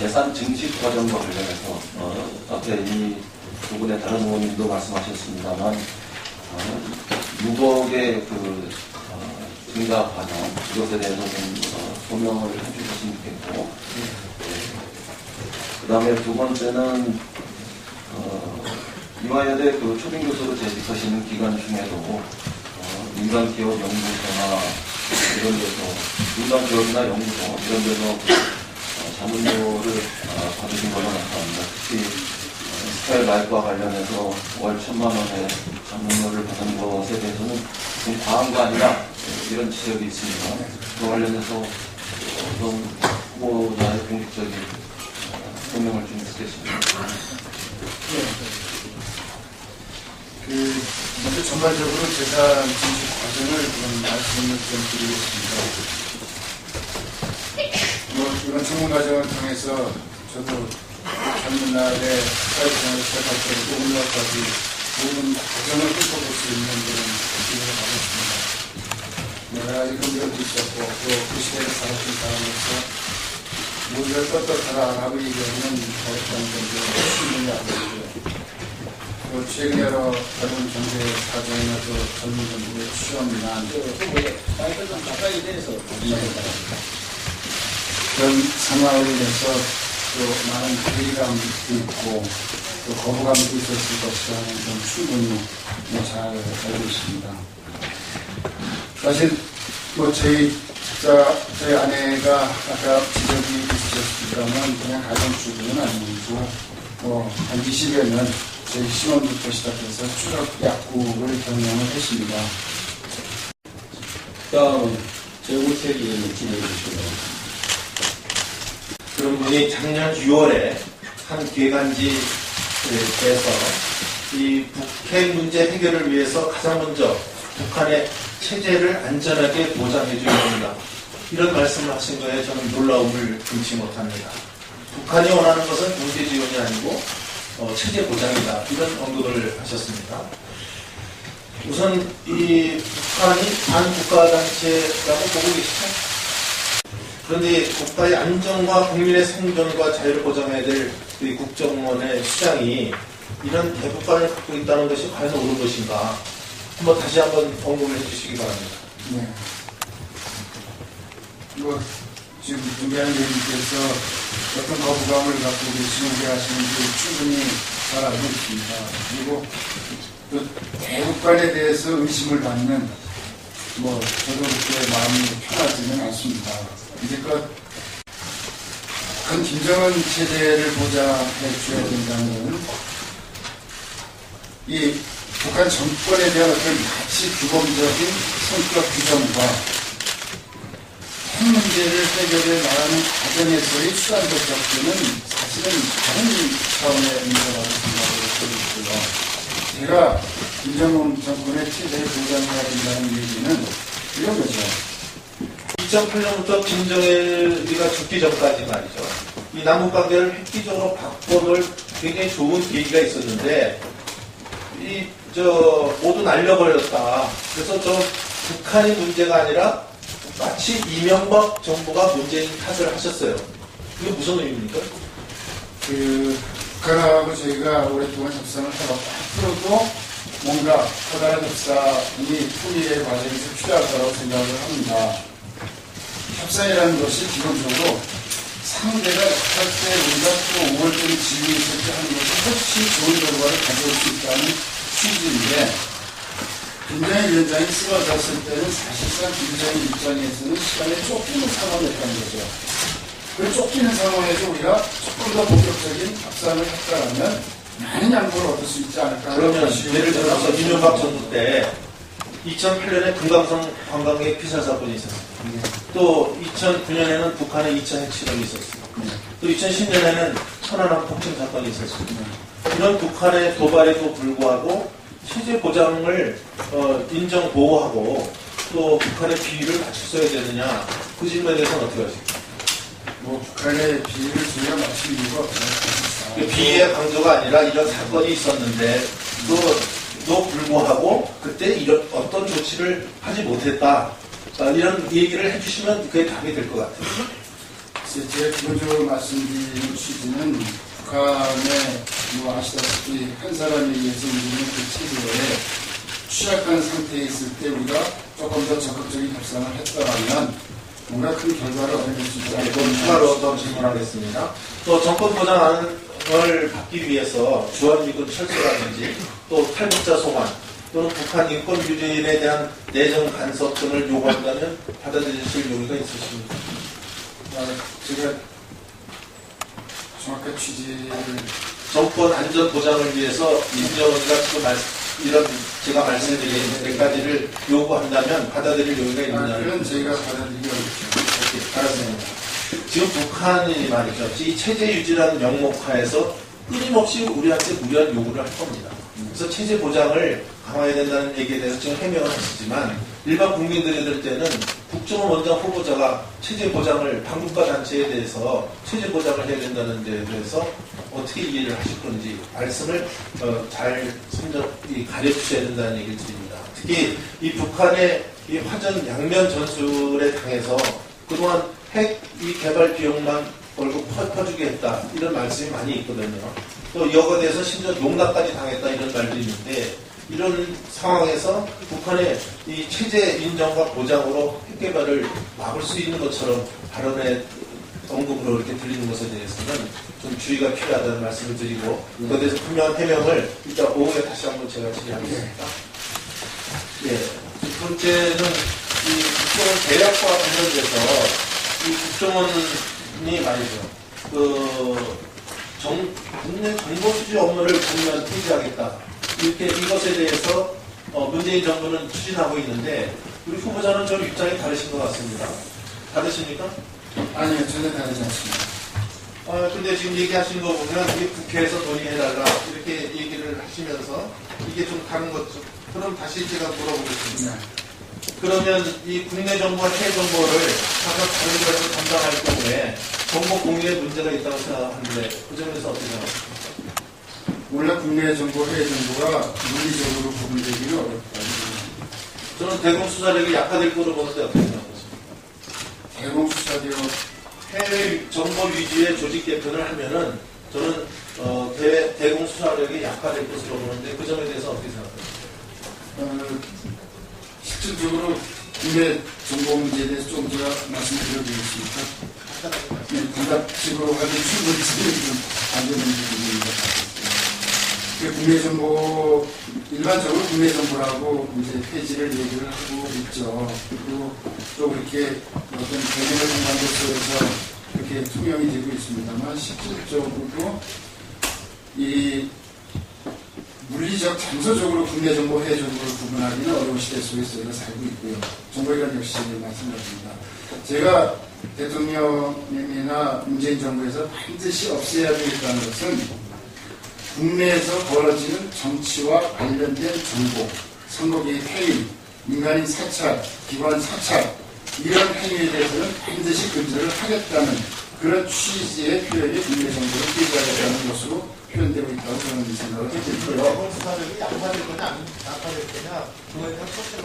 재산 증식 과정과 관련해서 앞에 이 두 분의 다른 의원님도 말씀하셨습니다만 6억의 증가 과정 이것에 대해서 좀 소명을 해주셨으면 좋겠고, 그 다음에 두 번째는 이화여대 초빙 교수로 재직하시는 기간 중에도 민간 기업 연구소나 이런 데서 민간 기업이나 연구소 이런 데서 자문료를 받으신 걸로 나타납니다. 특히 스타일 라이프와 관련해서 월 1,000만 원의 자문료를 받은 것에 대해서는 좀 과한 거 아니냐 이런 지적이 있습니다. 그 관련해서 어떤 후보자의 공식적인 소명을 좀 듣겠습니다. 먼저 전반적으로 재산 증식 과정을 그런 말씀을 좀 드리겠습니다. 이번 청문 과정을 통해서 저도 젊은 날에 사회생활을 시작할 때부터 오늘까지 모든 과정을 훑어볼 수 있는 그런 기회를 가졌습니다. 여러 가지 긍정도 있었고 또 그 시대에 살았던 사람으로서 모두를 떳떳하다라고 얘기하는 어렵다는 점도 충분히 알고 있고요. 또 최근 여러 젊은 경제 사정이나 또 젊은 정부의 취업이나 마이크 좀 가까이 대서 그런 상황으로 인해서 또 많은 회의감도 있고 또 거부감도 있었을 것이라는 점 충분히 잘 알고 있습니다. 사실 저희 아내가 아까 지적이 있으셨습니다만 그냥 가정주부는 아니고 한 20여 년 저희 신혼부터 시작해서 추적 약국을 경영을 했습니다. 다음 정우택이 진행해 주시고. 그런 분이 작년 6월에 한 기획안지에서 이 북핵 문제 해결을 위해서 가장 먼저 북한의 체제를 안전하게 보장해 줘야 합니다. 이런 말씀을 하신 거에 저는 놀라움을 금치 못합니다. 북한이 원하는 것은 경제 지원이 아니고 체제 보장이다. 이런 언급을 하셨습니다. 우선 이 북한이 반국가단체라고 보고 계시죠? 그런데 국가의 안정과 국민의 생존과 자유를 보장해야 될 이 국정원의 수장이 이런 대국관을 갖고 있다는 것이 과연 옳은 것인가? 다시 한번 언급을 해주시기 바랍니다. 네. 지금 준비하는 대님께서 어떤 거부감을 갖고 계시는지 하시는지 충분히 잘 알고 있습니다. 그리고 또 대국관에 대해서 의심을 받는 저도 그렇게 마음이 편하지는 않습니다. 이제껏 북한 김정은 체제를 보장해 줘야 된다는 이 북한 정권에 대한 어떤 가치 규범적인 성격 규정과 핵 문제를 해결해 나가는 과정에서의 수단적 접근은 사실은 다른 차원의 문제라고 생각을 하고 있고요. 제가 김정은 정권의 체제를 보장해야 된다는 얘기는 이런 거죠. 2008년부터 김정일이가 죽기 전까지 말이죠. 이 남북관계를 획기적으로 바꿔놓을 굉장히 좋은 계기가 있었는데, 모두 날려버렸다. 그래서 북한이 문제가 아니라 마치 이명박 정부가 문재인 탓을 하셨어요. 이게 무슨 의미입니까? 북한하고 저희가 오랫동안 협상을 해봤고, 앞으로도 뭔가 커다란 협상이 통일의 과정에서 필요할 거라고 생각을 합니다. 협상이라는 것이 기본적으로 상대가 약할 때 우리가 또 5월쯤 질문이 있을 때 하는 것이 훨씬 좋은 결과를 가져올 수 있다는 취지인데, 김정일 위원장이 쓰러졌을 때는 사실상 김정일 입장에서는 시간에 쫓기는 상황이었다는 거죠. 그 쫓기는 상황에서 우리가 조금 더 본격적인 협상을 했다면 많은 양보를 얻을 수 있지 않을까. 그러면 예를 들어서 이명박 정부 때 2008년에 금강산 관광객 피살 사건이 있었습니다. 또 2009년에는 북한의 2차 핵실험이 있었습니다. 또 2010년에는 천안함 폭침 사건이 있었습니다. 이런 북한의 도발에도 불구하고 체제 보장을 인정 보호하고 또 북한의 비위를 맞췄어야 되느냐, 그 질문에 대해서는 어떻게 하십니까? 북한의 비위를 저희가 맞출 이유가 없어요. 비위의 강조가 아니라 이런 사건이 있었는데 또 불구하고 그때 이런 어떤 조치를 하지 못했다, 이런 얘기를 해주시면 그게 답이 될 것 같아요. 제가 기본적으로 말씀드리는 취지는 북한에 뭐 아시다시피 한 사람에 의해서 이루는 그 체제에 취약한 상태에 있을 때 우리가 조금 더 적극적인 협상을 했더라면 뭔가 큰 결과를 얻어낼 수 있다. 또 추가로 더 질문하겠습니다. 또 정권 보장안을 받기 위해서 주한미군 철수라든지 또 탈북자 송환 또는 북한 인권 유지인에 대한 내정 간섭 등을 요구한다면 받아들이실 용의가 있으십니까? 제가 정확한 취지를 정권 안전 보장을 위해서 민정은가 지금 이런 제가 말씀드린 몇 가지를 요구한다면 받아들일 용의가 있느냐를 그건 저희가 받아들이기 어렵죠. 이렇게 알았습니다. 지금 북한이 말이죠. 이 체제 유지라는 명목하에서 끊임없이 우리한테 무리한 요구를 할 겁니다. 그래서 체제 보장을 강화해야 된다는 얘기에 대해서 지금 해명을 하시지만 일반 국민들이 들 때는 국정원 원장 후보자가 체제 보장을 당국가 단체에 대해서 체제 보장을 해야 된다는 데에 대해서 어떻게 이해를 하실 건지 말씀을 잘 가려주셔야 된다는 얘기를 드립니다. 특히 이 북한의 이 화전 양면 전술에 당해서 그동안 핵 이 개발 비용만 벌고 퍼주게 했다 이런 말씀이 많이 있거든요. 또 이거에 대해서 심지어 농락까지 당했다 이런 말도 있는데 이런 상황에서 북한의 이 체제 인정과 보장으로 핵 개발을 막을 수 있는 것처럼 발언의 언급으로 이렇게 들리는 것에 대해서는 좀 주의가 필요하다는 말씀을 드리고 그것에 대해서 분명한 해명을 이따 오후에 다시 한번 제가 질의하겠습니다. 예. 두 번째는 이 국정원 대략과 관련돼서 이 국정원이 말이죠. 국내 정보 수집 업무를 전면 폐지하겠다. 이렇게 이것에 대해서 문재인 정부는 추진하고 있는데 우리 후보자는 좀 입장이 다르신 것 같습니다. 다르십니까? 아니요, 전혀 다르지 않습니다. 근데 지금 얘기하신 거 보면 이게 국회에서 논의해달라 이렇게 얘기를 하시면서 이게 좀 다른 거죠. 그럼 다시 제가 물어보겠습니다. 그러면 이 국내 정보와 해외 정보를 각각 다른 것을 담당할 경우에 정보 공유에 문제가 있다고 생각하는데 그 점에서 어떻게 생각하십니까? 원래 국내 정보, 해외 정보가 물리적으로 구분되기는 어렵다. 저는 대공 수사력이 약화될 거로 보는데 어떻게 생각하십니까? 대공 수사력 해외 정보 위주의 조직 개편을 하면은 저는 대공 수사력이 약화될 것으로 보는데 그 점에 대해서 어떻게 생각하십니까? 실질적으로 국내 정보 문제에 대해서 좀 제가 말씀드려드리겠습니다. 단답식으로 하기 충분히 좀 안 되는 부분인 것 같습니다. 국내 정보, 일반적으로 국내 정보라고 이제 폐지를 얘기를 하고 있죠. 그리고 또 그렇게 어떤 개념을 상관으로서 그렇게 투명이 되고 있습니다만 실질적으로 이 물리적, 장소적으로 국내 정보, 해외 정보를 구분하기는 어려운 시대 속에서 저희가 살고 있고요. 정보기관 역시 마찬가지입니다. 제가 대통령님이나 문재인 정부에서 반드시 없애야 되겠다는 것은 국내에서 벌어지는 정치와 관련된 정보, 선거개입 해임, 민간인 사찰, 기관 사찰 이런 행위에 대해서는 반드시 금지를 하겠다는 그런 취지의 표현이 국내 정보를 폐지하겠다는 것으로 표현되고 있다고 저는 생각을 해드리고요. 대공 수사력이 약화될 거냐 안 약화될 거냐 그거에 대한 속셈만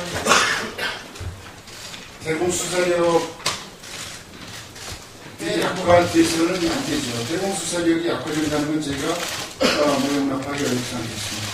대공 수사력이 약화돼서는 안 되죠. 대공 수사력이 약화된다는 건 제가 무용납하기 어렵지 않겠습니다.